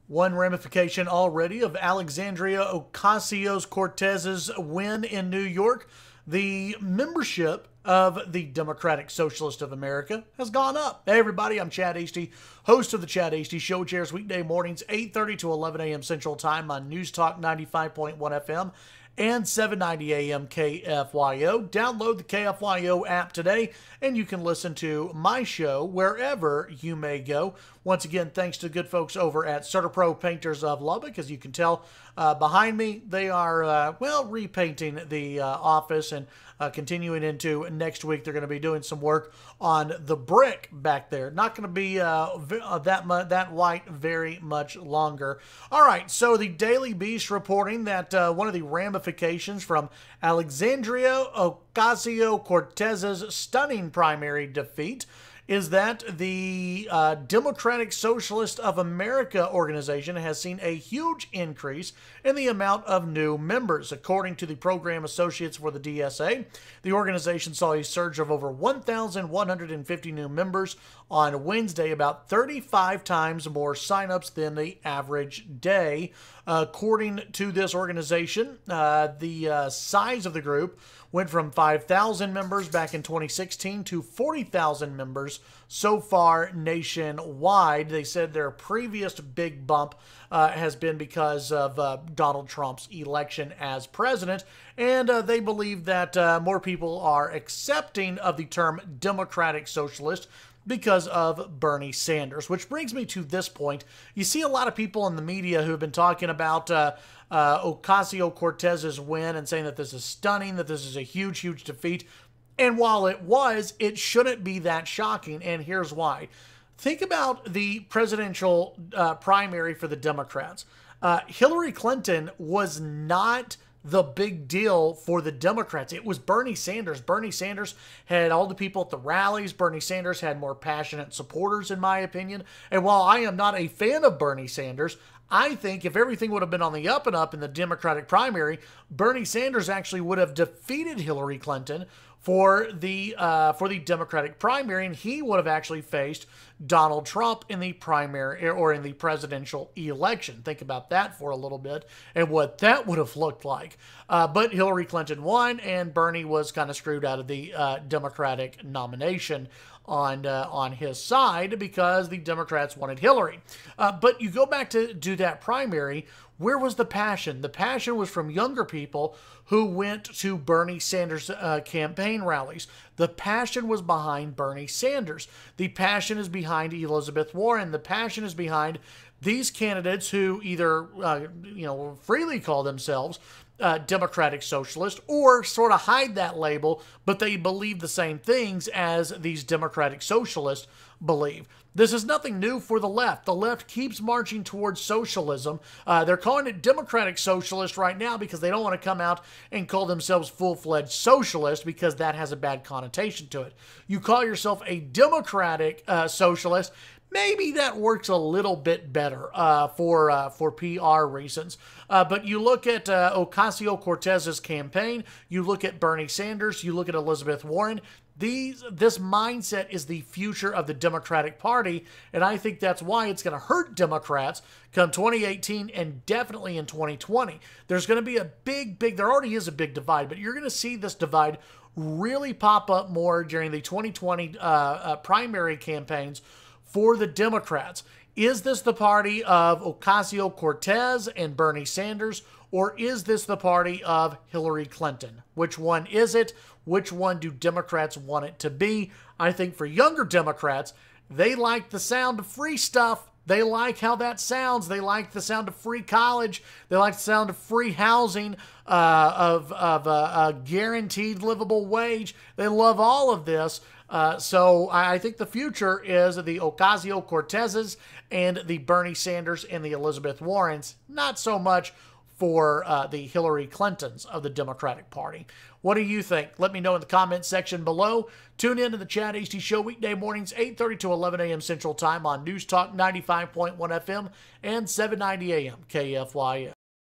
One ramification already of Alexandria Ocasio-Cortez's win in New York, the membership of the Democratic Socialist of America has gone up. Hey everybody, I'm Chad Hasty, host of the Chad Hasty Show, which airs weekday mornings 8:30 to 11 a.m. Central Time on News Talk 95.1 FM and 790 AM KFYO. Download the KFYO app today, and you can listen to my show wherever you may go. Once again, thanks to good folks over at CertaPro Painters of Lubbock. As you can tell behind me, they are, repainting the office and continuing into next week. They're going to be doing some work on the brick back there. Not going to be that white very much longer. All right, so the Daily Beast reporting that one of the ramifications from Alexandria Ocasio-Cortez's stunning primary defeat is that the Democratic Socialist of America organization has seen a huge increase in the amount of new members. According to the program associates for the DSA, the organization saw a surge of over 1,150 new members on Wednesday, about 35 times more signups than the average day. According to this organization, the size of the group went from 5,000 members back in 2016 to 40,000 members so far nationwide. They said their previous big bump has been because of Donald Trump's election as president, and they believe that more people are accepting of the term Democratic Socialist because of Bernie Sanders. Which brings me to this point. You see a lot of people in the media who have been talking about Ocasio-Cortez's win and saying that this is stunning, that this is a huge, huge defeat. And while it was, it shouldn't be that shocking, and here's why. Think about the presidential primary for the Democrats. Hillary Clinton was not the big deal for the Democrats. It was Bernie Sanders. Bernie Sanders had all the people at the rallies. Bernie Sanders had more passionate supporters, in my opinion. And while I am not a fan of Bernie Sanders, I think if everything would have been on the up and up in the Democratic primary, Bernie Sanders actually would have defeated Hillary Clinton for the Democratic primary, and he would have actually faced Donald Trump in the primary or in the presidential election. Think about that for a little bit and what that would have looked like. But Hillary Clinton won, and Bernie was kind of screwed out of the Democratic nomination on his side because the Democrats wanted Hillary. But you go back to do that primary, where was the passion? The passion was from younger people who went to Bernie Sanders campaign rallies. The passion was behind Bernie Sanders. The passion is behind Elizabeth Warren. The passion is behind these candidates who either, freely call themselves Democratic Socialist or sort of hide that label, but they believe the same things as these Democratic Socialists believe. This is nothing new for the left. The left keeps marching towards socialism. They're calling it Democratic Socialist right now because they don't want to come out and call themselves full-fledged socialist because that has a bad connotation to it. You call yourself a Democratic Socialist, maybe that works a little bit better for PR reasons. But you look at Ocasio-Cortez's campaign, you look at Bernie Sanders, you look at Elizabeth Warren. This mindset is the future of the Democratic Party, and I think that's why it's going to hurt Democrats come 2018 and definitely in 2020. There's going to be a there already is a big divide, but you're going to see this divide really pop up more during the 2020 primary campaigns for the Democrats. Is this the party of Ocasio-Cortez and Bernie Sanders, or is this the party of Hillary Clinton? Which one is it? Which one do Democrats want it to be? I think for younger Democrats, they like the sound of free stuff. They like how that sounds. They like the sound of free college. They like the sound of free housing, of a guaranteed livable wage. They love all of this. So I think the future is the Ocasio-Cortezes and the Bernie Sanders and the Elizabeth Warrens, not so much for the Hillary Clintons of the Democratic Party. What do you think? Let me know in the comments section below. Tune in to the Chad Hasty Show weekday mornings 8:30 to 11 a.m. Central Time on News Talk 95.1 FM and 790 AM KFYO.